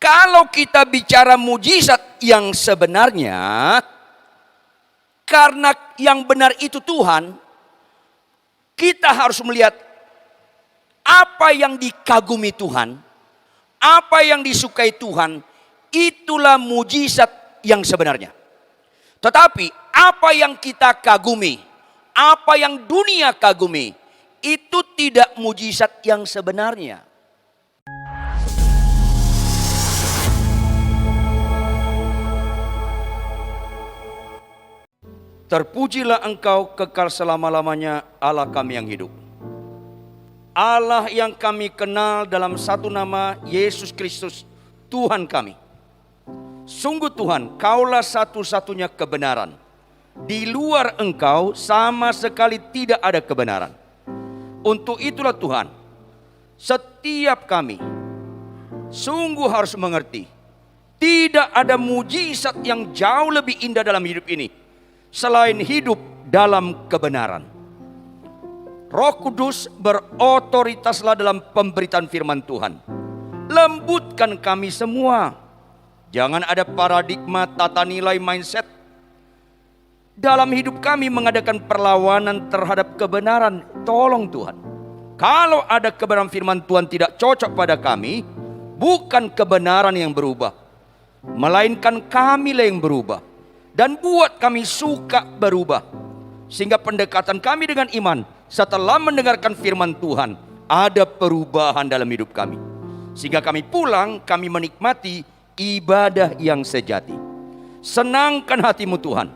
Kalau kita bicara mujizat yang sebenarnya, karena yang benar itu Tuhan, kita harus melihat apa yang dikagumi Tuhan, apa yang disukai Tuhan, itulah mujizat yang sebenarnya. Tetapi apa yang kita kagumi, apa yang dunia kagumi, itu tidak mujizat yang sebenarnya. Terpujilah Engkau kekal selama-lamanya, Allah kami yang hidup. Allah yang kami kenal dalam satu nama, Yesus Kristus, Tuhan kami. Sungguh Tuhan, Kaulah satu-satunya kebenaran. Di luar Engkau sama sekali tidak ada kebenaran. Untuk itulah Tuhan, setiap kami sungguh harus mengerti, tidak ada mujizat yang jauh lebih indah dalam hidup ini selain hidup dalam kebenaran. Roh Kudus berotoritaslah dalam pemberitaan firman Tuhan. Lembutkan kami semua. Jangan ada paradigma, tata nilai, mindset dalam hidup kami mengadakan perlawanan terhadap kebenaran. Tolong Tuhan, kalau ada kebenaran firman Tuhan tidak cocok pada kami, bukan kebenaran yang berubah, melainkan kamilah yang berubah. Dan buat kami suka berubah, sehingga pendekatan kami dengan iman setelah mendengarkan firman Tuhan, ada perubahan dalam hidup kami. Sehingga kami pulang, kami menikmati ibadah yang sejati. Senangkan hatimu Tuhan,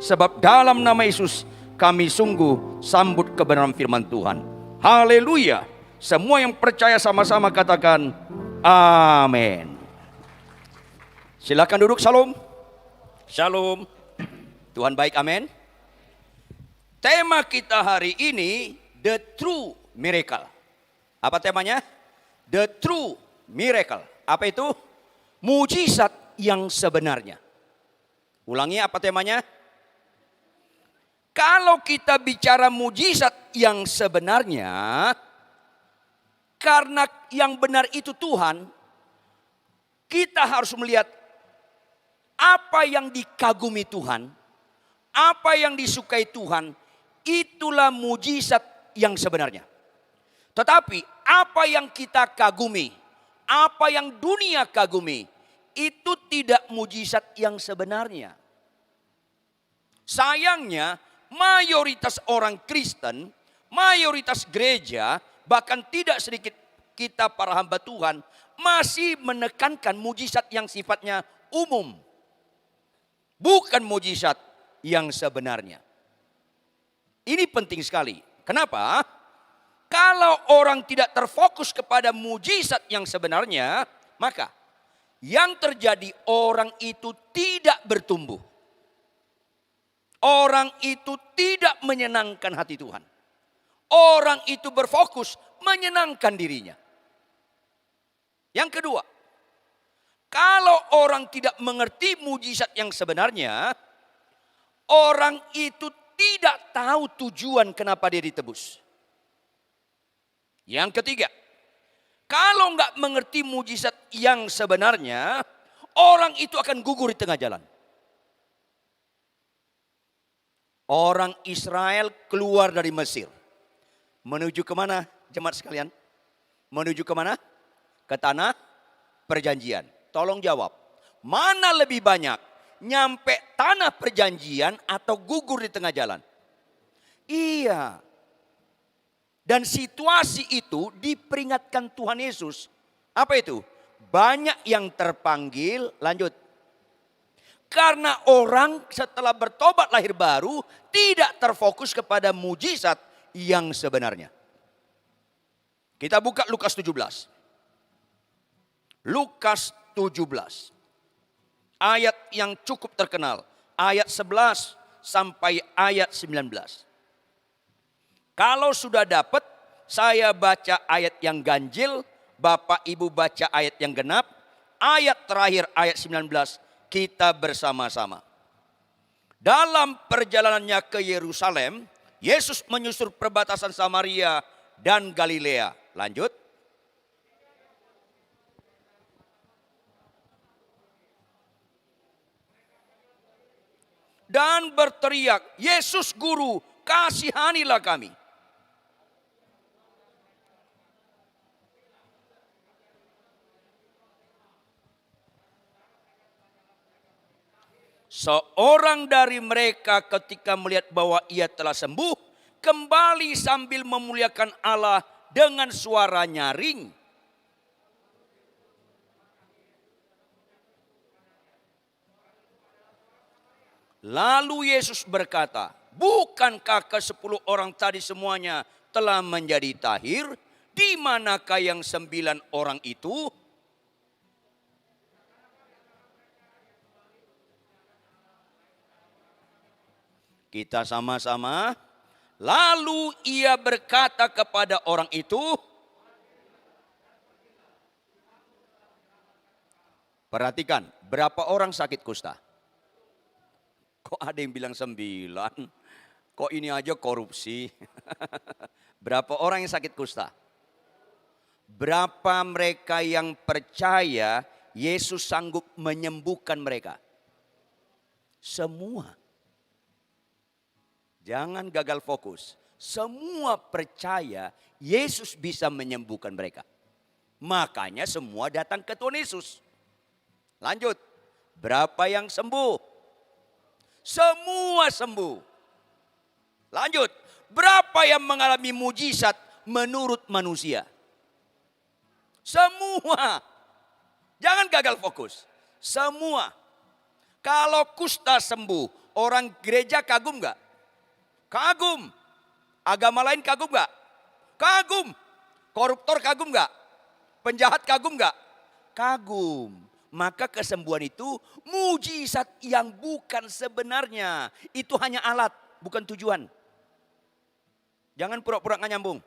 sebab dalam nama Yesus kami sungguh sambut kebenaran firman Tuhan. Haleluya. Semua yang percaya sama-sama katakan amin. Silakan duduk. Shalom. Shalom. Tuhan baik, amin. Tema kita hari ini, The True Miracle. Apa temanya? The True Miracle. Apa itu? Mujizat yang sebenarnya. Ulangi, apa temanya? Kalau kita bicara mujizat yang sebenarnya, karena yang benar itu Tuhan, kita harus melihat apa yang dikagumi Tuhan, apa yang disukai Tuhan, itulah mujizat yang sebenarnya. Tetapi apa yang kita kagumi, apa yang dunia kagumi, itu tidak mujizat yang sebenarnya. Sayangnya mayoritas orang Kristen, mayoritas gereja, bahkan tidak sedikit kita para hamba Tuhan, masih menekankan mujizat yang sifatnya umum, bukan mujizat yang sebenarnya. Ini penting sekali. Kenapa? Kalau orang tidak terfokus kepada mujizat yang sebenarnya, maka yang terjadi orang itu tidak bertumbuh. Orang itu tidak menyenangkan hati Tuhan. Orang itu berfokus menyenangkan dirinya. Yang kedua, kalau orang tidak mengerti mujizat yang sebenarnya, orang itu tidak tahu tujuan kenapa dia ditebus. Yang ketiga, kalau nggak mengerti mujizat yang sebenarnya, orang itu akan gugur di tengah jalan. Orang Israel keluar dari Mesir. Menuju kemana jemaat sekalian? Menuju kemana? Ke tanah perjanjian. Tolong jawab, mana lebih banyak? Nyampe tanah perjanjian atau gugur di tengah jalan? Iya. Dan situasi itu diperingatkan Tuhan Yesus. Apa itu? Banyak yang terpanggil, lanjut. Karena orang setelah bertobat lahir baru tidak terfokus kepada mujizat yang sebenarnya. Kita buka Lukas 17. Lukas 17. Ayat yang cukup terkenal. Ayat 11 sampai ayat 19. Kalau sudah dapat, saya baca ayat yang ganjil, Bapak Ibu baca ayat yang genap. Ayat terakhir ayat 19 kita bersama-sama. Dalam perjalanannya ke Yerusalem, Yesus menyusur perbatasan Samaria dan Galilea. Lanjut. dan berteriak, "Yesus Guru, kasihanilah kami." Seorang dari mereka ketika melihat bahwa ia telah sembuh, kembali sambil memuliakan Allah dengan suara nyaring. Lalu Yesus berkata, "Bukankah ke-10 orang tadi semuanya telah menjadi tahir? Di manakah yang 9 orang itu?" Kita sama-sama. Lalu ia berkata kepada orang itu, perhatikan, berapa orang sakit kusta? Kok ada yang bilang 9? Kok ini aja korupsi? Berapa orang yang sakit kusta? Berapa mereka yang percaya Yesus sanggup menyembuhkan mereka? Semua. Jangan gagal fokus. Semua percaya Yesus bisa menyembuhkan mereka. Makanya semua datang ke Tuhan Yesus. Lanjut. Berapa yang sembuh? Semua sembuh. Lanjut. Berapa yang mengalami mujizat menurut manusia? Semua. Jangan gagal fokus. Semua. Kalau kusta sembuh, orang gereja kagum gak? Kagum. Agama lain kagum gak? Kagum. Koruptor kagum gak? Penjahat kagum gak? Kagum. Maka kesembuhan itu mujizat yang bukan sebenarnya. Itu hanya alat, bukan tujuan. Jangan pura-pura gak nyambung.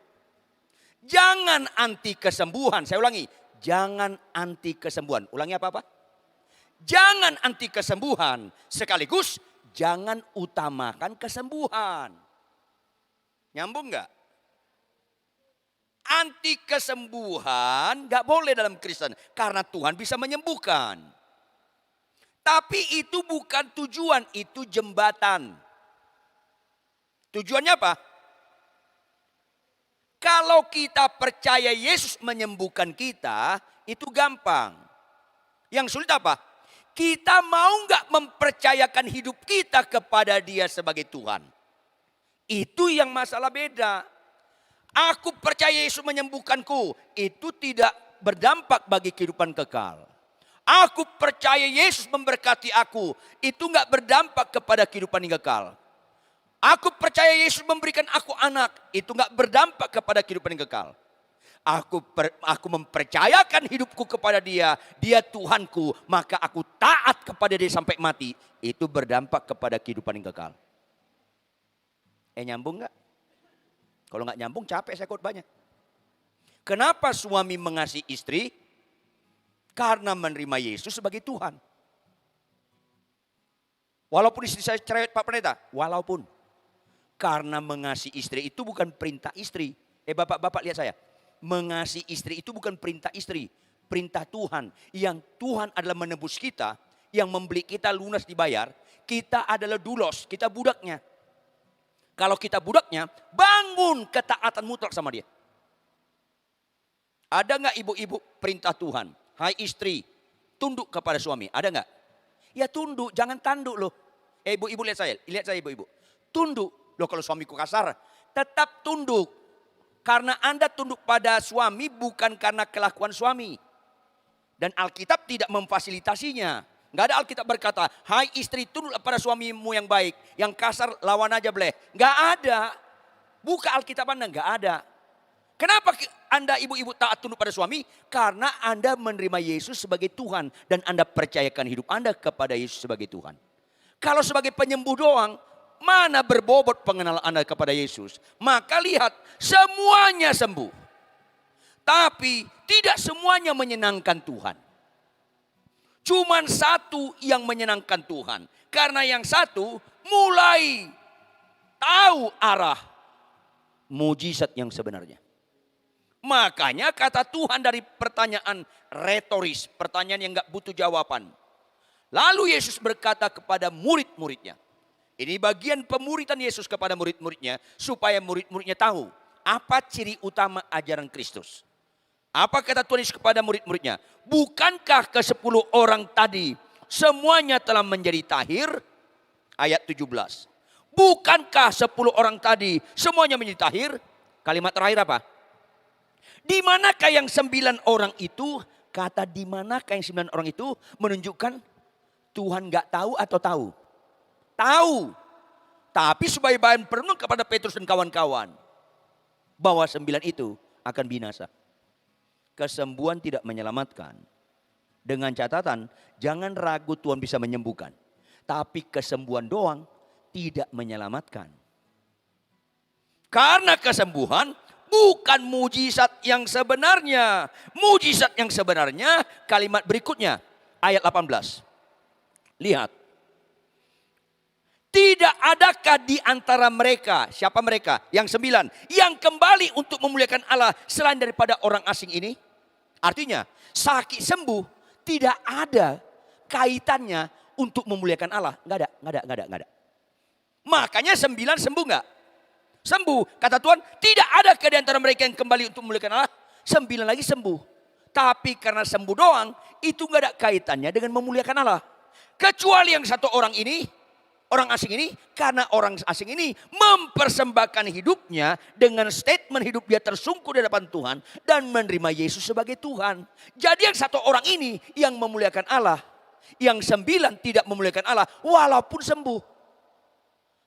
Jangan anti kesembuhan. Saya ulangi. Jangan anti kesembuhan. Ulangi apa-apa? Jangan anti kesembuhan. Sekaligus jangan utamakan kesembuhan. Nyambung gak? Anti kesembuhan gak boleh dalam Kristen. Karena Tuhan bisa menyembuhkan. Tapi itu bukan tujuan, itu jembatan. Tujuannya apa? Kalau kita percaya Yesus menyembuhkan kita, itu gampang. Yang sulit apa? Kita mau nggak mempercayakan hidup kita kepada Dia sebagai Tuhan? Itu yang masalah beda. Aku percaya Yesus menyembuhkanku. Itu tidak berdampak bagi kehidupan kekal. Aku percaya Yesus memberkati aku. Itu nggak berdampak kepada kehidupan yang kekal. Aku percaya Yesus memberikan aku anak. Itu nggak berdampak kepada kehidupan yang kekal. Aku mempercayakan hidupku kepada Dia. Dia Tuhanku. Maka aku taat kepada Dia sampai mati. Itu berdampak kepada kehidupan yang kekal. Nyambung gak? Kalau gak nyambung capek saya khotbahnya. Kenapa suami mengasihi istri? Karena menerima Yesus sebagai Tuhan. Walaupun istri saya cerewet Pak Pendeta. Walaupun. Karena mengasihi istri itu bukan perintah istri. Bapak-bapak lihat saya. Mengasihi istri itu bukan perintah istri. Perintah Tuhan. Yang Tuhan adalah menebus kita. Yang membeli kita lunas dibayar. Kita adalah dulos. Kita budaknya. Kalau kita budaknya, bangun ketaatan mutlak sama Dia. Ada nggak ibu-ibu perintah Tuhan? Hai istri, tunduk kepada suami. Ada nggak? Ya tunduk, jangan tanduk loh. Ibu-ibu lihat saya ibu-ibu. Tunduk. Loh kalau suamiku kasar, tetap tunduk. Karena Anda tunduk pada suami bukan karena kelakuan suami. Dan Alkitab tidak memfasilitasinya. Nggak ada Alkitab berkata, hai istri tunduk pada suamimu yang baik. Yang kasar lawan aja boleh. Nggak ada. Buka Alkitab Anda, nggak ada. Kenapa Anda ibu-ibu taat tunduk pada suami? Karena Anda menerima Yesus sebagai Tuhan. Dan Anda percayakan hidup Anda kepada Yesus sebagai Tuhan. Kalau sebagai penyembuh doang, mana berbobot pengenalan Anda kepada Yesus? Maka lihat, semuanya sembuh. Tapi tidak semuanya menyenangkan Tuhan. Cuman satu yang menyenangkan Tuhan. Karena yang satu mulai tahu arah mujizat yang sebenarnya. Makanya kata Tuhan dari pertanyaan retoris. Pertanyaan yang gak butuh jawaban. Lalu Yesus berkata kepada murid-muridnya. Ini bagian pemuritan Yesus kepada murid-muridnya supaya murid-muridnya tahu apa ciri utama ajaran Kristus. Apa kata Tuhan Yesus kepada murid-muridnya? Bukankah ke-10 orang tadi semuanya telah menjadi tahir? Ayat 17. Bukankah 10 orang tadi semuanya menjadi tahir? Kalimat terakhir apa? Di manakah yang 9 orang itu? Kata di manakah yang 9 orang itu menunjukkan Tuhan gak tahu atau tahu? Tahu. Tapi sebagai bahan perenung kepada Petrus dan kawan-kawan. Bahwa 9 itu akan binasa. Kesembuhan tidak menyelamatkan. Dengan catatan, jangan ragu Tuhan bisa menyembuhkan. Tapi kesembuhan doang tidak menyelamatkan. Karena kesembuhan bukan mujizat yang sebenarnya. Mujizat yang sebenarnya kalimat berikutnya. Ayat 18. Lihat. Tidak adakah di antara mereka, siapa mereka? Yang 9, yang kembali untuk memuliakan Allah selain daripada orang asing ini? Artinya sakit sembuh tidak ada kaitannya untuk memuliakan Allah. Nggak ada. Makanya 9 sembuh nggak? Sembuh. Kata Tuhan, tidak ada di antara mereka yang kembali untuk memuliakan Allah. 9 lagi sembuh. Tapi karena sembuh doang, itu nggak ada kaitannya dengan memuliakan Allah. Kecuali yang satu orang ini, orang asing ini, karena orang asing ini mempersembahkan hidupnya dengan statement hidup dia tersungkur di hadapan Tuhan dan menerima Yesus sebagai Tuhan. Jadi yang satu orang ini yang memuliakan Allah, yang 9 tidak memuliakan Allah walaupun sembuh.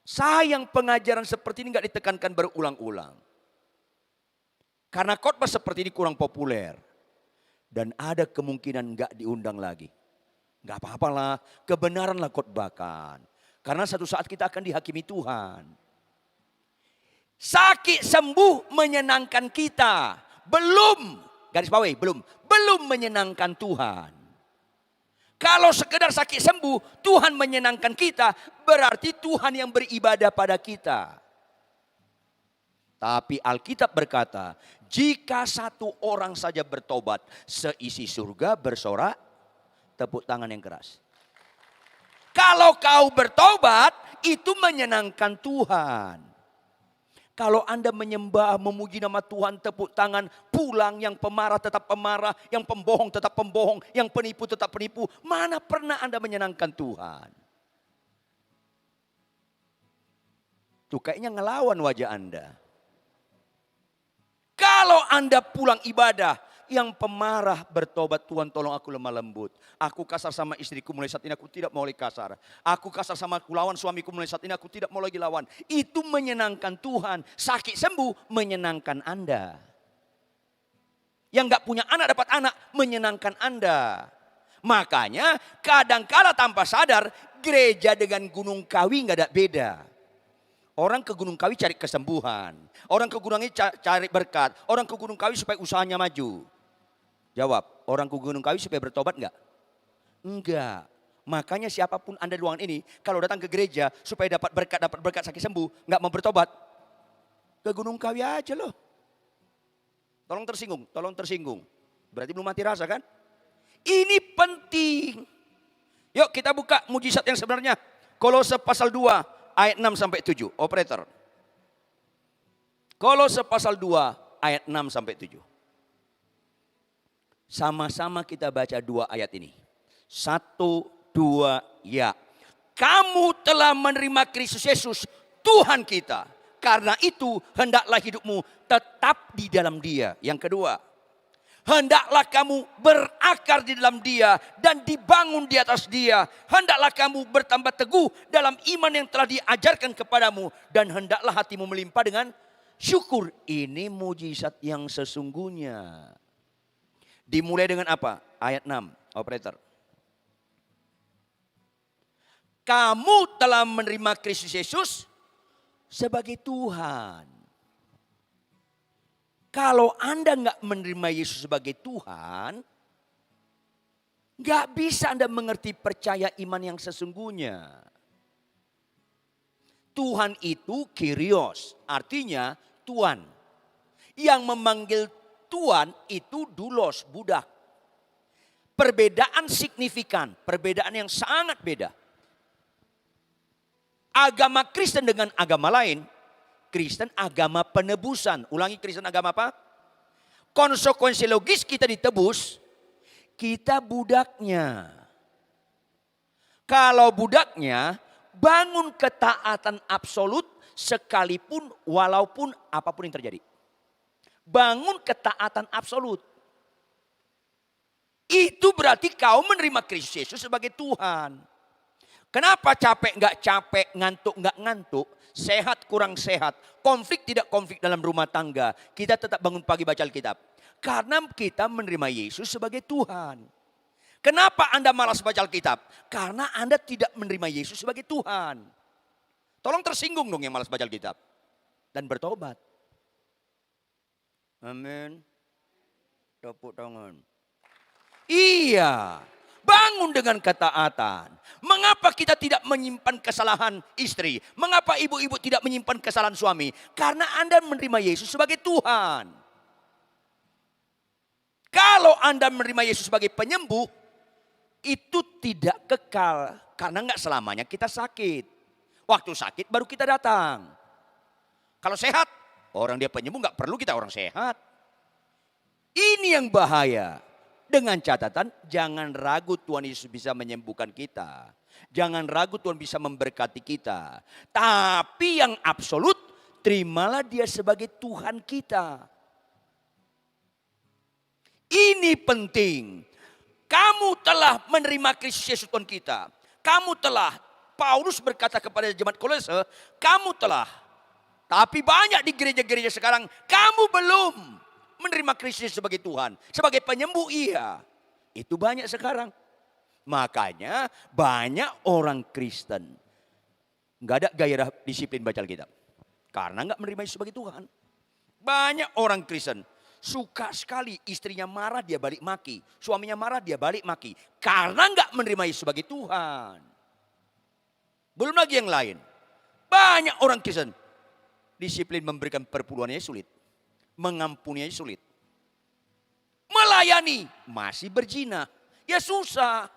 Sayang pengajaran seperti ini gak ditekankan berulang-ulang. Karena khotbah seperti ini kurang populer dan ada kemungkinan gak diundang lagi. Gak apa-apalah, kebenaranlah khotbahkan. Karena satu saat kita akan dihakimi Tuhan. Sakit sembuh menyenangkan kita. Belum, garis bawahi, belum menyenangkan Tuhan. Kalau sekedar sakit sembuh, Tuhan menyenangkan kita, berarti Tuhan yang beribadah pada kita. Tapi Alkitab berkata, jika satu orang saja bertobat, seisi surga bersorak, tepuk tangan yang keras. Kalau kau bertobat, itu menyenangkan Tuhan. Kalau Anda menyembah, memuji nama Tuhan, tepuk tangan, pulang, yang pemarah tetap pemarah, yang pembohong tetap pembohong, yang penipu tetap penipu. Mana pernah Anda menyenangkan Tuhan? Tuh kayaknya ngelawan wajah Anda. Kalau Anda pulang ibadah, yang pemarah bertobat, Tuhan tolong aku lemah lembut. Aku kasar sama istriku, mulai saat ini aku tidak mau lagi kasar. Aku kasar sama aku lawan suamiku, mulai saat ini aku tidak mau lagi lawan. Itu menyenangkan Tuhan. Sakit sembuh menyenangkan Anda. Yang gak punya anak dapat anak menyenangkan Anda. Makanya kadangkala tanpa sadar gereja dengan Gunung Kawi gak ada beda. Orang ke Gunung Kawi cari kesembuhan. Orang ke Gunung Kawi cari berkat. Orang ke Gunung Kawi supaya usahanya maju. Jawab, orang ke Gunung Kawi supaya bertobat enggak? Enggak. Makanya siapapun Anda di ruangan ini, kalau datang ke gereja supaya dapat berkat sakit sembuh, enggak mau bertobat, ke Gunung Kawi aja loh. Tolong tersinggung. Berarti belum mati rasa kan? Ini penting. Yuk kita buka mujizat yang sebenarnya. Kolose pasal 2 ayat 6 sampai 7. Operator. Kolose pasal 2 ayat 6 sampai 7. Sama-sama kita baca 2 ayat ini. 1, 2, ya. Kamu telah menerima Kristus Yesus, Tuhan kita. Karena itu hendaklah hidupmu tetap di dalam Dia. Yang kedua, hendaklah kamu berakar di dalam Dia dan dibangun di atas Dia. Hendaklah kamu bertambah teguh dalam iman yang telah diajarkan kepadamu. Dan hendaklah hatimu melimpah dengan syukur. Ini mujizat yang sesungguhnya. Dimulai dengan apa? Ayat 6, operator. Kamu telah menerima Kristus Yesus sebagai Tuhan. Kalau Anda nggak menerima Yesus sebagai Tuhan, nggak bisa Anda mengerti percaya iman yang sesungguhnya. Tuhan itu Kyrios, artinya Tuhan. Yang memanggil Tuhan itu doulos, budak. Perbedaan signifikan, perbedaan yang sangat beda. Agama Kristen dengan agama lain. Kristen agama penebusan. Ulangi, Kristen agama apa? Konsekuensi logis kita ditebus, kita budaknya. Kalau budaknya, bangun ketaatan absolut sekalipun walaupun apapun yang terjadi. Bangun ketaatan absolut. Itu berarti kau menerima Kristus Yesus sebagai Tuhan. Kenapa capek nggak capek, ngantuk nggak ngantuk, sehat kurang sehat, konflik tidak konflik dalam rumah tangga, kita tetap bangun pagi baca Alkitab. Karena kita menerima Yesus sebagai Tuhan. Kenapa Anda malas baca Alkitab? Karena Anda tidak menerima Yesus sebagai Tuhan. Tolong tersinggung dong yang malas baca Alkitab. Dan bertobat. Amin. Tepuk tangan. Iya. Bangun dengan ketaatan. Mengapa kita tidak menyimpan kesalahan istri? Mengapa ibu-ibu tidak menyimpan kesalahan suami? Karena Anda menerima Yesus sebagai Tuhan. Kalau Anda menerima Yesus sebagai penyembuh, itu tidak kekal. Karena nggak selamanya kita sakit. Waktu sakit baru kita datang. Kalau sehat, orang dia penyembuh nggak perlu kita orang sehat. Ini yang bahaya. Dengan catatan jangan ragu Tuhan Yesus bisa menyembuhkan kita. Jangan ragu Tuhan bisa memberkati kita. Tapi yang absolut, terimalah dia sebagai Tuhan kita. Ini penting. Kamu telah menerima Kristus Yesus Tuhan kita. Kamu telah, Paulus berkata kepada jemaat Kolose, kamu telah. Tapi banyak di gereja-gereja sekarang, kamu belum menerima Kristus sebagai Tuhan. Sebagai penyembuh iya. Itu banyak sekarang. Makanya banyak orang Kristen. Nggak ada gairah disiplin baca Alkitab. Karena nggak menerima Yesus sebagai Tuhan. Banyak orang Kristen. Suka sekali istrinya marah dia balik maki. Suaminya marah dia balik maki. Karena nggak menerima Yesus sebagai Tuhan. Belum lagi yang lain. Banyak orang Kristen. Disiplin memberikan perpuluhannya sulit. Mengampuninya sulit. Melayani masih berzina. Ya susah.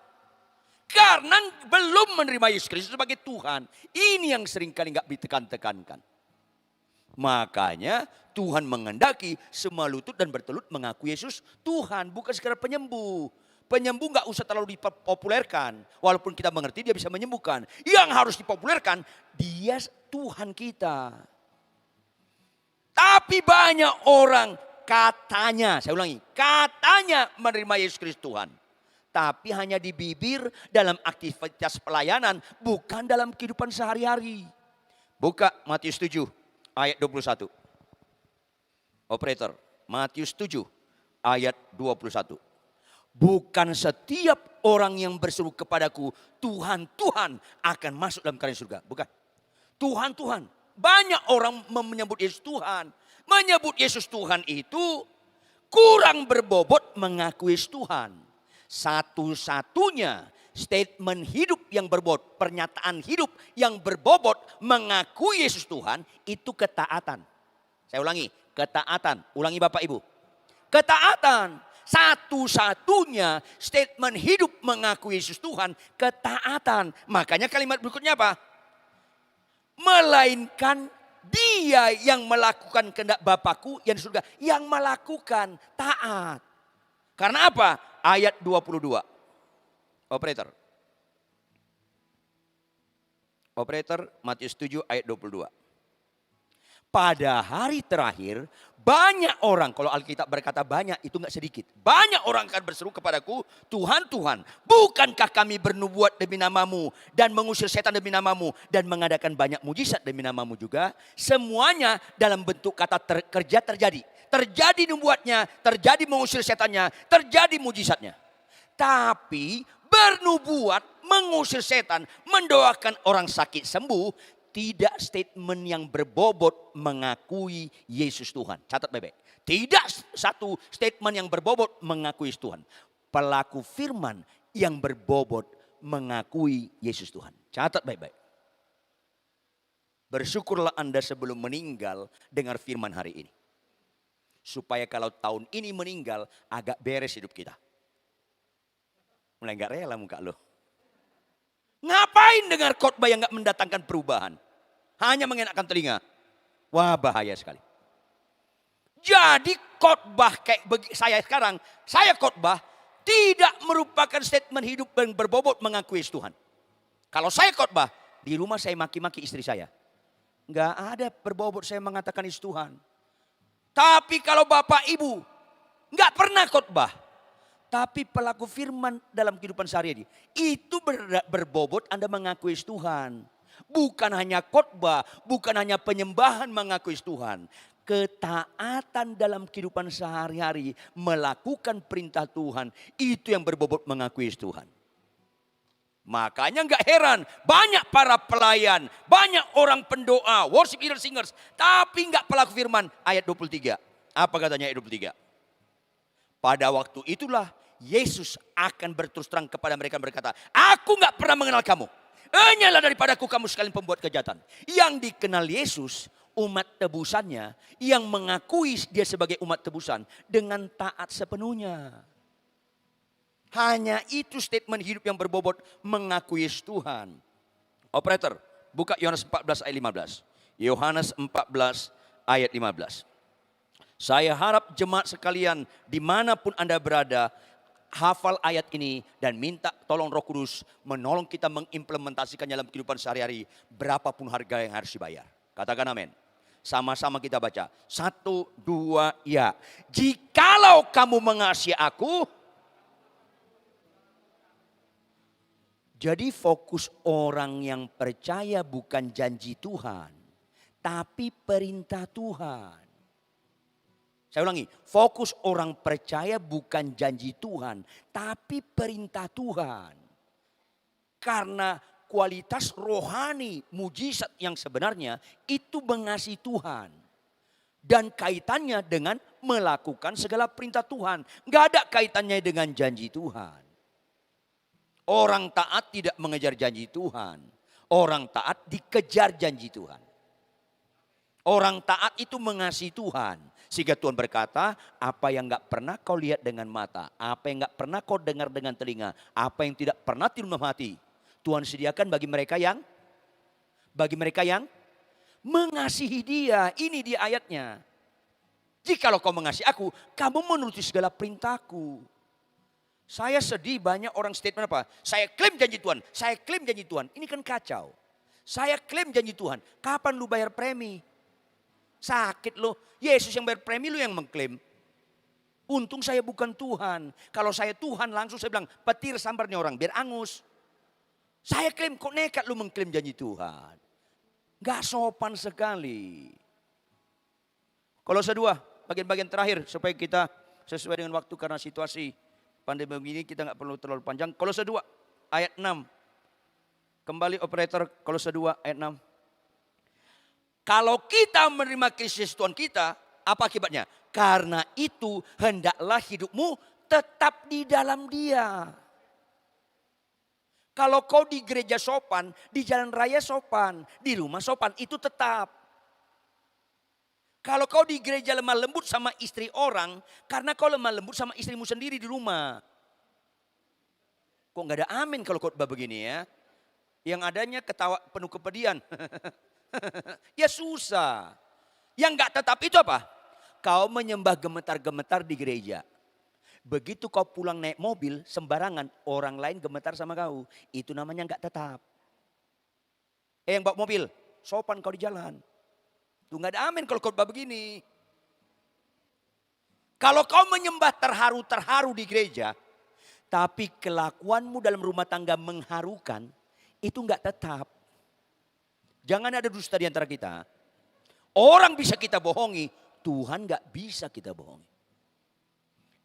Karena belum menerima Yesus Kristus sebagai Tuhan. Ini yang seringkali nggak ditekan-tekankan. Makanya Tuhan mengendaki semua lutut dan bertelut mengaku Yesus Tuhan. Bukan sekedar penyembuh. Penyembuh nggak usah terlalu dipopulerkan. Walaupun kita mengerti dia bisa menyembuhkan. Yang harus dipopulerkan dia Tuhan kita. Tapi banyak orang katanya, saya ulangi, katanya menerima Yesus Kristus Tuhan. Tapi hanya di bibir dalam aktivitas pelayanan, bukan dalam kehidupan sehari-hari. Buka Matius 7 ayat 21. Operator, Matius 7 ayat 21. Bukan setiap orang yang berseru kepadaku, Tuhan, Tuhan akan masuk dalam kerajaan surga. Bukan. Tuhan, Tuhan. Banyak orang menyebut Yesus Tuhan. Menyebut Yesus Tuhan itu kurang berbobot mengaku Yesus Tuhan. Satu-satunya statement hidup yang berbobot, pernyataan hidup yang berbobot mengakui Yesus Tuhan itu ketaatan. Saya ulangi, ketaatan. Ulangi Bapak Ibu. Ketaatan. Satu-satunya statement hidup mengakui Yesus Tuhan, ketaatan. Makanya kalimat berikutnya apa? Melainkan dia yang melakukan kehendak Bapakku yang di surga. Yang melakukan taat. Karena apa? Ayat 22. Operator. Operator Matius 7 ayat 22. Pada hari terakhir banyak orang, kalau Alkitab berkata banyak itu enggak sedikit. Banyak orang akan berseru kepadaku, Tuhan, Tuhan, bukankah kami bernubuat demi namamu dan mengusir setan demi namamu dan mengadakan banyak mujizat demi namamu juga. Semuanya dalam bentuk kata kerja terjadi. Terjadi nubuatnya, terjadi mengusir setannya, terjadi mujizatnya. Tapi bernubuat, mengusir setan, mendoakan orang sakit sembuh, tidak statement yang berbobot mengakui Yesus Tuhan. Catat baik-baik. Tidak satu statement yang berbobot mengakui Yesus Tuhan. Pelaku firman yang berbobot mengakui Yesus Tuhan. Catat baik-baik. Bersyukurlah Anda sebelum meninggal dengar firman hari ini. Supaya kalau tahun ini meninggal agak beres hidup kita. Mulai gak rela muka lo. Ngapain dengar khotbah yang gak mendatangkan perubahan? Hanya mengenakan telinga. Wah, bahaya sekali. Jadi khotbah kayak saya sekarang, saya khotbah tidak merupakan statement hidup yang berbobot mengakui Tuhan. Kalau saya khotbah, di rumah saya maki-maki istri saya. Nggak ada berbobot saya mengatakan Yesus Tuhan. Tapi kalau bapak ibu nggak pernah khotbah, tapi pelaku firman dalam kehidupan sehari-hari, itu berbobot Anda mengakui Yesus Tuhan. Bukan hanya khotbah, bukan hanya penyembahan mengakui Yesus Tuhan. Ketaatan dalam kehidupan sehari-hari, melakukan perintah Tuhan, itu yang berbobot mengakui Yesus Tuhan. Makanya nggak heran, banyak para pelayan, banyak orang pendoa, worship leader singers, tapi nggak pelaku firman. Ayat 23, apa katanya ayat 23? Pada waktu itulah Yesus akan berterus terang kepada mereka berkata, aku nggak pernah mengenal kamu. Hanyalah daripadaku kamu sekalian pembuat kejahatan. Yang dikenal Yesus, umat tebusannya, yang mengakui dia sebagai umat tebusan dengan taat sepenuhnya. Hanya itu statement hidup yang berbobot mengakui Tuhan. Operator, buka Yohanes 14 ayat 15. Yohanes 14 ayat 15. Saya harap jemaat sekalian dimanapun Anda berada, hafal ayat ini dan minta tolong Roh Kudus menolong kita mengimplementasikan dalam kehidupan sehari-hari. Berapapun harga yang harus dibayar. Katakan amin. Sama-sama kita baca. 1, 2, ya. Jikalau kamu mengasihi aku. Jadi fokus orang yang percaya bukan janji Tuhan, tapi perintah Tuhan. Saya ulangi, fokus orang percaya bukan janji Tuhan, tapi perintah Tuhan. Karena kualitas rohani, mujizat yang sebenarnya itu mengasihi Tuhan. Dan kaitannya dengan melakukan segala perintah Tuhan. Gak ada kaitannya dengan janji Tuhan. Orang taat tidak mengejar janji Tuhan. Orang taat dikejar janji Tuhan. Orang taat itu mengasihi Tuhan. Sehingga Tuhan berkata, apa yang gak pernah kau lihat dengan mata. Apa yang gak pernah kau dengar dengan telinga. Apa yang tidak pernah timbul dalam hati. Tuhan sediakan bagi mereka yang mengasihi dia. Ini dia ayatnya. Jikalau kau mengasihi aku, kamu menuruti segala perintahku. Saya sedih banyak orang statement apa? Saya klaim janji Tuhan, saya klaim janji Tuhan. Ini kan kacau. Saya klaim janji Tuhan, kapan lu bayar premi? Sakit lo, Yesus yang bayar premi, lu yang mengklaim. Untung saya bukan Tuhan. Kalau saya Tuhan langsung saya bilang, petir sambarnya orang biar angus. Saya klaim, kok nekat lu mengklaim janji Tuhan? Gak sopan sekali. Kolose 2, bagian-bagian terakhir supaya kita sesuai dengan waktu karena situasi pandemi begini kita gak perlu terlalu panjang. Kolose 2 ayat 6. Kembali operator, Kolose 2 ayat 6. Kalau kita menerima Kristus Tuhan kita, apa akibatnya? Karena itu hendaklah hidupmu tetap di dalam Dia. Kalau kau di gereja sopan, di jalan raya sopan, di rumah sopan, itu tetap. Kalau kau di gereja lemah lembut sama istri orang, karena kau lemah lembut sama istrimu sendiri di rumah. Kok gak ada amin kalau khotbah begini ya? Yang adanya ketawa penuh kepedihan. Ya susah. Yang gak tetap itu apa? Kau menyembah gemetar-gemetar di gereja. Begitu kau pulang naik mobil sembarangan, orang lain gemetar sama kau. Itu namanya gak tetap. Yang bawa mobil, sopan kau di jalan. Tuh gak ada amin kalau khotbah begini. Kalau kau menyembah terharu-terharu di gereja, tapi kelakuanmu dalam rumah tangga mengharukan, itu gak tetap. Jangan ada dusta di antara kita. Orang bisa kita bohongi, Tuhan gak bisa kita bohongi.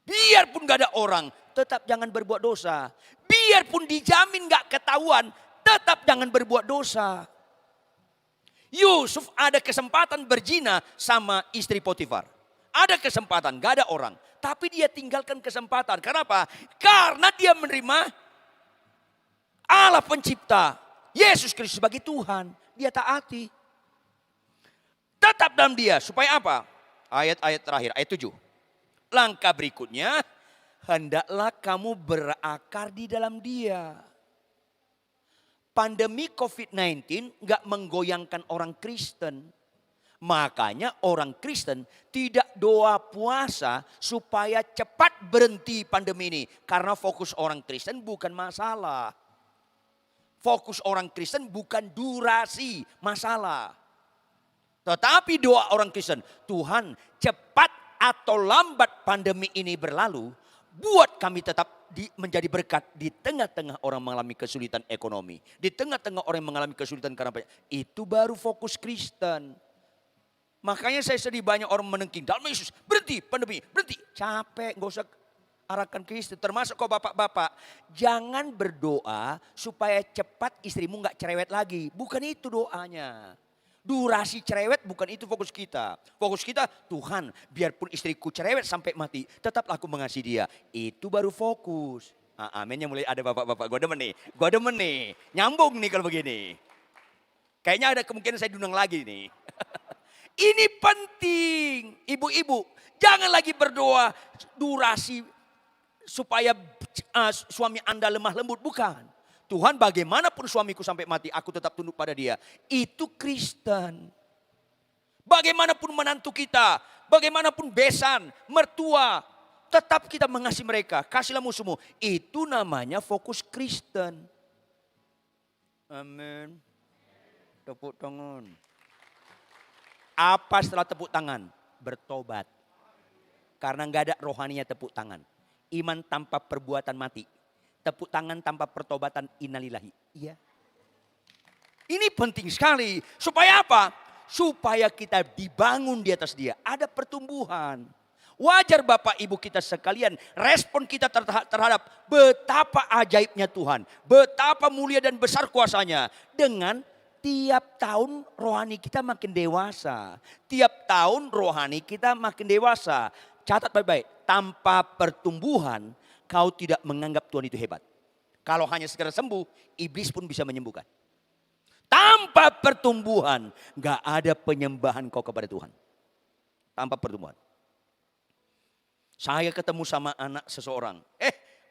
Biarpun gak ada orang, tetap jangan berbuat dosa. Biarpun dijamin gak ketahuan, tetap jangan berbuat dosa. Yusuf ada kesempatan berzina sama istri Potifar. Ada kesempatan, gak ada orang. Tapi dia tinggalkan kesempatan. Kenapa? Karena dia menerima Allah pencipta, Yesus Kristus sebagai Tuhan. Dia taati. Tetap dalam dia. Supaya apa? Ayat-ayat terakhir, ayat 7. Langkah berikutnya, hendaklah kamu berakar di dalam dia. Pandemi COVID-19 nggak menggoyangkan orang Kristen. Makanya orang Kristen tidak doa puasa supaya cepat berhenti pandemi ini. Karena fokus orang Kristen bukan masalah. Fokus orang Kristen bukan durasi masalah. Tetapi doa orang Kristen, Tuhan cepat atau lambat pandemi ini berlalu, buat kami tetap menjadi berkat di tengah-tengah orang mengalami kesulitan ekonomi. Di tengah-tengah orang mengalami kesulitan karena banyak. Itu baru fokus Kristen. Makanya saya sedih banyak orang menengking. Dalam Yesus, berhenti pandemi, berhenti. Capek, gak usah arahkan Kristen. Termasuk kau bapak-bapak. Jangan berdoa supaya cepat istrimu gak cerewet lagi. Bukan itu doanya. Durasi cerewet bukan itu fokus kita. Fokus kita, Tuhan biarpun istriku cerewet sampai mati, tetaplah aku mengasihi dia. Itu baru fokus. Aminnya mulai ada bapak-bapak. Gue demen nih. Nyambung nih kalau begini. Kayaknya ada kemungkinan saya diundang lagi nih. Ini penting. Ibu-ibu, jangan lagi berdoa durasi supaya suami Anda lemah lembut. Bukan. Tuhan bagaimanapun suamiku sampai mati, aku tetap tunduk pada dia. Itu Kristen. Bagaimanapun menantu kita, bagaimanapun besan, mertua, tetap kita mengasihi mereka. Kasihlah musuhmu. Itu namanya fokus Kristen. Amin. Tepuk tangan. Apa setelah tepuk tangan? Bertobat. Karena nggak ada rohaninya tepuk tangan. Iman tanpa perbuatan mati. Tepuk tangan tanpa pertobatan innalillahi. Iya. Ini penting sekali. Supaya apa? Supaya kita dibangun di atas dia. Ada pertumbuhan. Wajar Bapak Ibu kita sekalian. Respon kita terhadap betapa ajaibnya Tuhan. Betapa mulia dan besar kuasanya. Dengan tiap tahun rohani kita makin dewasa. Tiap tahun rohani kita makin dewasa. Catat baik-baik. Tanpa pertumbuhan, kau tidak menganggap Tuhan itu hebat. Kalau hanya sekedar sembuh, iblis pun bisa menyembuhkan. Tanpa pertumbuhan, gak ada penyembahan kau kepada Tuhan. Tanpa pertumbuhan. Saya ketemu sama anak seseorang.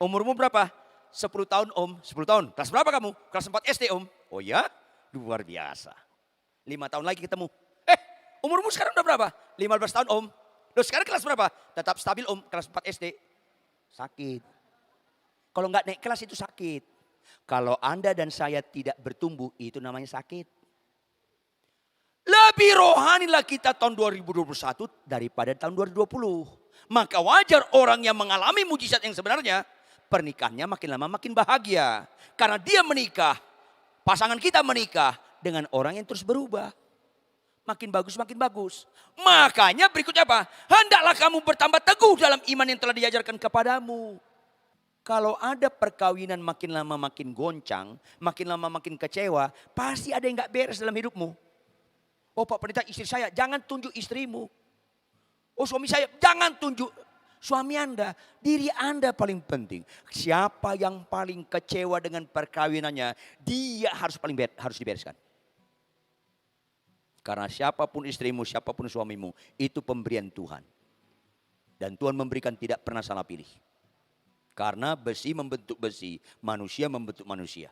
Umurmu berapa? 10 tahun om. 10 tahun. Kelas berapa kamu? Kelas 4 SD om. Oh ya? Luar biasa. 5 tahun lagi ketemu. Umurmu sekarang udah berapa? 15 tahun om. Loh sekarang kelas berapa? Tetap stabil om. Kelas 4 SD. Sakit. Kalau nggak naik kelas itu sakit. Kalau Anda dan saya tidak bertumbuh, itu namanya sakit. Lebih rohanilah kita tahun 2021 daripada tahun 2020. Maka wajar orang yang mengalami mujizat yang sebenarnya, pernikahannya makin lama makin bahagia. Karena dia menikah, pasangan kita menikah dengan orang yang terus berubah. Makin bagus, makin bagus. Makanya berikutnya apa? Hendaklah kamu bertambah teguh dalam iman yang telah diajarkan kepadamu. Kalau ada perkawinan makin lama makin goncang, makin lama makin kecewa, pasti ada yang gak beres dalam hidupmu. Oh Pak Pendeta, istri saya, jangan tunjuk istrimu. Oh suami saya, jangan tunjuk suami Anda. Diri Anda paling penting. Siapa yang paling kecewa dengan perkawinannya, dia harus dibereskan. Karena siapapun istrimu, siapapun suamimu, itu pemberian Tuhan. Dan Tuhan memberikan tidak pernah salah pilih. Karena besi membentuk besi, manusia membentuk manusia.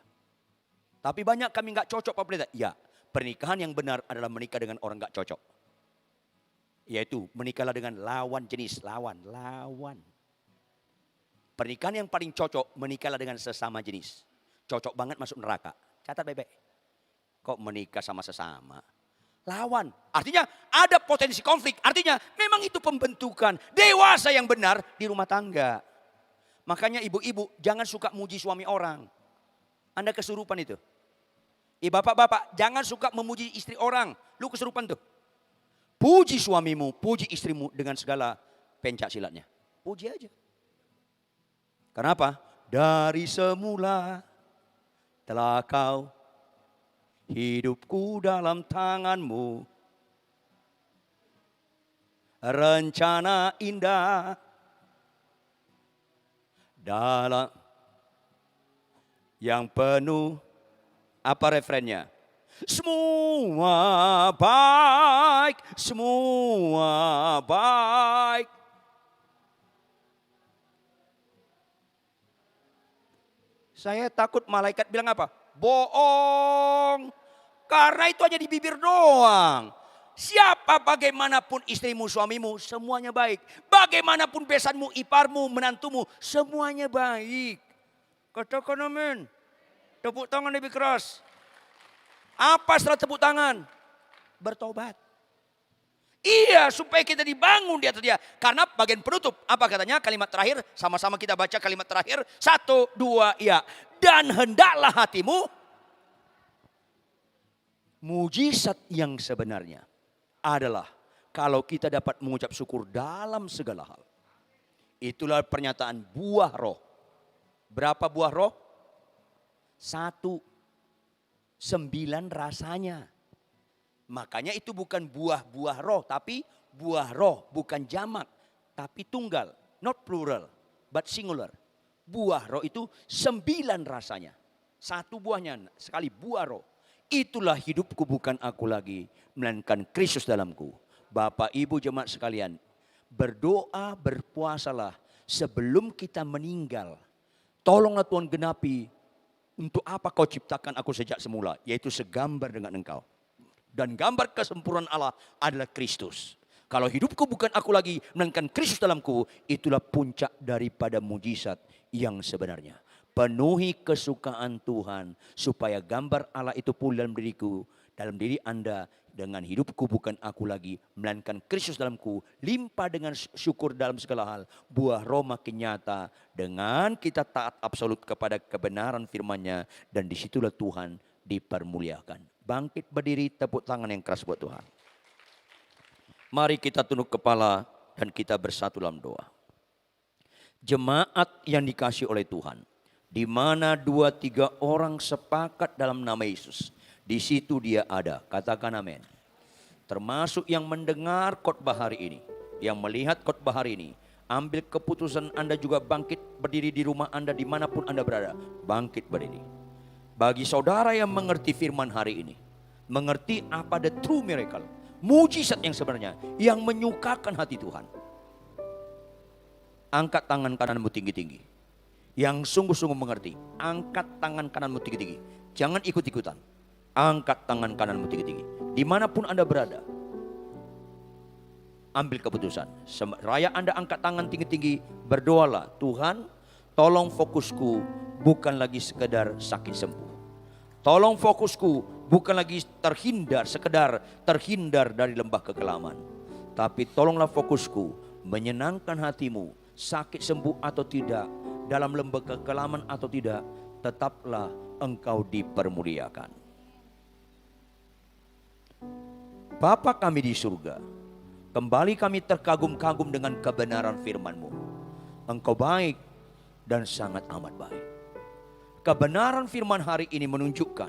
Tapi banyak kami gak cocok Pak Pendeta. Ya, pernikahan yang benar adalah menikah dengan orang gak cocok. Yaitu menikahlah dengan lawan jenis, lawan. Pernikahan yang paling cocok, menikahlah dengan sesama jenis. Cocok banget masuk neraka. Catat baik-baik. Kok menikah sama sesama? Lawan. Artinya ada potensi konflik. Artinya memang itu pembentukan dewasa yang benar di rumah tangga. Makanya ibu-ibu jangan suka muji suami orang. Anda kesurupan itu. Bapak-bapak jangan suka memuji istri orang. Lu kesurupan tuh. Puji suamimu, puji istrimu dengan segala pencak silatnya. Puji aja. Kenapa? Dari semula telah kau hidupku dalam tanganmu. Rencana indah dalam yang penuh, apa refrennya? Semua baik, semua baik. Saya takut malaikat bilang apa? Bohong. Karena itu hanya di bibir doang. Siapa bagaimanapun istrimu, suamimu, semuanya baik. Bagaimanapun besanmu, iparmu, menantumu, semuanya baik. Katakan amin. Tepuk tangan lebih keras. Apa setelah tepuk tangan? Bertobat. Iya, supaya kita dibangun di atas dia. Karena bagian penutup, apa katanya? Kalimat terakhir, sama-sama kita baca kalimat terakhir. 1, 2, ya. Dan hendaklah hatimu. Mujizat yang sebenarnya adalah kalau kita dapat mengucap syukur dalam segala hal. Itulah pernyataan buah roh. Berapa buah roh? 1, 9 rasanya. Makanya itu bukan buah-buah roh, tapi buah roh, bukan jamak, tapi tunggal, not plural, but singular. Buah roh itu 9 rasanya. 1 buahnya sekali buah roh. Itulah hidupku bukan aku lagi, melainkan Kristus dalamku. Bapak Ibu jemaat sekalian, berdoa, berpuasalah sebelum kita meninggal. Tolonglah Tuhan genapi, untuk apa kau ciptakan aku sejak semula, yaitu segambar dengan engkau. Dan gambar kesempurnaan Allah adalah Kristus. Kalau hidupku bukan aku lagi, melainkan Kristus dalamku, itulah puncak daripada mujizat yang sebenarnya. Penuhi kesukaan Tuhan supaya gambar Allah itu pula dalam diriku, dalam diri Anda, dengan hidupku bukan aku lagi, melainkan Kristus dalamku, limpah dengan syukur dalam segala hal. Buah roh makin nyata dengan kita taat absolut kepada kebenaran firman-Nya, dan disitulah Tuhan dipermuliakan. Bangkit berdiri, tepuk tangan yang keras buat Tuhan. Mari kita tunduk kepala dan kita bersatu dalam doa. Jemaat yang dikasihi oleh Tuhan, di mana 2, 3 orang sepakat dalam nama Yesus, di situ dia ada. Katakan amin. Termasuk yang mendengar khotbah hari ini, yang melihat khotbah hari ini, ambil keputusan Anda juga bangkit berdiri di rumah Anda dimanapun Anda berada. Bangkit berdiri. Bagi saudara yang mengerti firman hari ini, mengerti apa the true miracle, mujizat yang sebenarnya, yang menyukakan hati Tuhan. Angkat tangan kananmu tinggi-tinggi. Yang sungguh-sungguh mengerti, angkat tangan kananmu tinggi-tinggi. Jangan ikut-ikutan. Angkat tangan kananmu tinggi-tinggi. Dimanapun Anda berada, ambil keputusan. Seraya Anda angkat tangan tinggi-tinggi, berdoalah, Tuhan, tolong fokusku bukan lagi sekedar sakit sembuh. Tolong fokusku bukan lagi sekedar terhindar dari lembah kekelaman. Tapi tolonglah fokusku menyenangkan hatimu, sakit sembuh atau tidak, dalam lembah kekelaman atau tidak, tetaplah engkau dipermuliakan. Bapa kami di surga, kembali kami terkagum-kagum dengan kebenaran firman-Mu. Engkau baik dan sangat amat baik. Kebenaran firman hari ini menunjukkan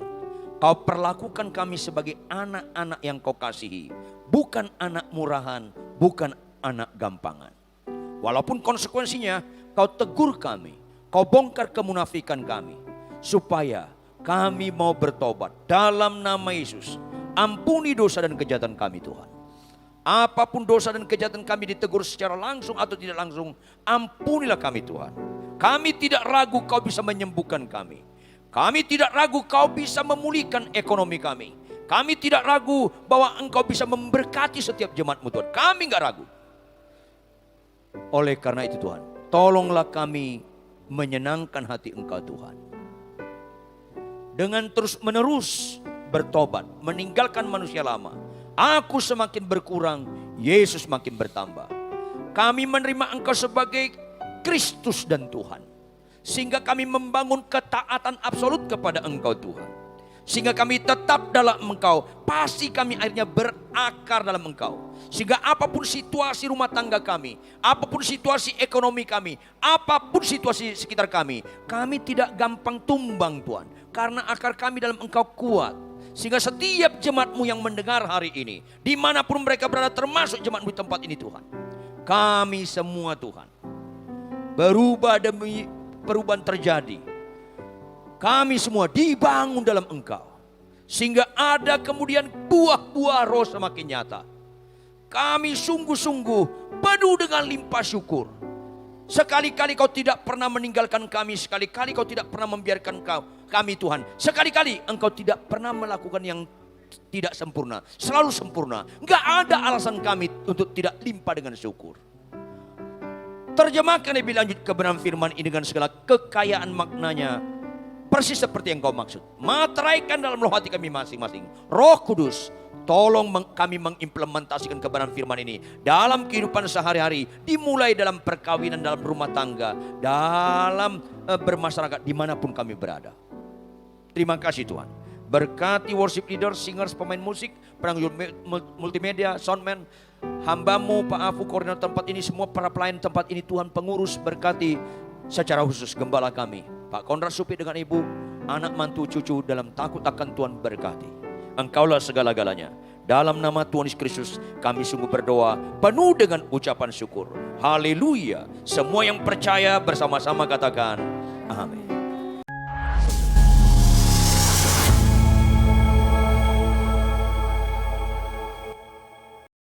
Kau perlakukan kami sebagai anak-anak yang Kau kasihi, bukan anak murahan, bukan anak gampangan. Walaupun konsekuensinya Kau tegur kami, Kau bongkar kemunafikan kami, supaya kami mau bertobat dalam nama Yesus. Ampuni dosa dan kejahatan kami Tuhan. Apapun dosa dan kejahatan kami ditegur secara langsung atau tidak langsung, ampunilah kami Tuhan. Kami tidak ragu Kau bisa menyembuhkan kami. Kami tidak ragu Kau bisa memulihkan ekonomi kami. Kami tidak ragu bahwa Engkau bisa memberkati setiap jemaat-Mu Tuhan. Kami enggak ragu. Oleh karena itu Tuhan, tolonglah kami menyenangkan hati Engkau Tuhan. Dengan terus menerus bertobat, meninggalkan manusia lama. Aku semakin berkurang, Yesus makin bertambah. Kami menerima Engkau sebagai Kristus dan Tuhan. Sehingga kami membangun ketaatan absolut kepada Engkau Tuhan. Sehingga kami tetap dalam Engkau. Pasti kami akhirnya berakar dalam Engkau. Sehingga apapun situasi rumah tangga kami, apapun situasi ekonomi kami, apapun situasi sekitar kami tidak gampang tumbang Tuhan. Karena akar kami dalam Engkau kuat. Sehingga setiap jemaat-Mu yang mendengar hari ini, dimanapun mereka berada, termasuk jemaat-Mu di tempat ini Tuhan, kami semua Tuhan, berubah demi perubahan terjadi. Kami semua dibangun dalam Engkau. Sehingga ada kemudian buah-buah roh semakin nyata. Kami sungguh-sungguh penuh dengan limpah syukur. Sekali-kali Kau tidak pernah meninggalkan kami. Sekali-kali Kau tidak pernah membiarkan kami Tuhan. Sekali-kali Engkau tidak pernah melakukan yang tidak sempurna. Selalu sempurna. Enggak ada alasan kami untuk tidak limpah dengan syukur. Terjemahkan lebih lanjut kebenaran firman ini dengan segala kekayaan maknanya. Persis seperti yang Kau maksud. Materaikan dalam roh hati kami masing-masing. Roh Kudus, tolong kami mengimplementasikan kebenaran firman ini dalam kehidupan sehari-hari. Dimulai dalam perkawinan, dalam rumah tangga, dalam bermasyarakat, dimanapun kami berada. Terima kasih Tuhan. Berkati worship leader, singers, pemain musik, penanggung multimedia, soundman, hamba-Mu Pak Afu, koordinator tempat ini, semua para pelayan tempat ini Tuhan, pengurus, berkati secara khusus gembala kami Pak Konrad Supit dengan ibu, anak mantu cucu, dalam takut akan Tuhan berkati. Engkaulah segala-galanya. Dalam nama Tuhan Yesus Kristus kami sungguh berdoa penuh dengan ucapan syukur. Haleluya. Semua yang percaya bersama-sama katakan amin.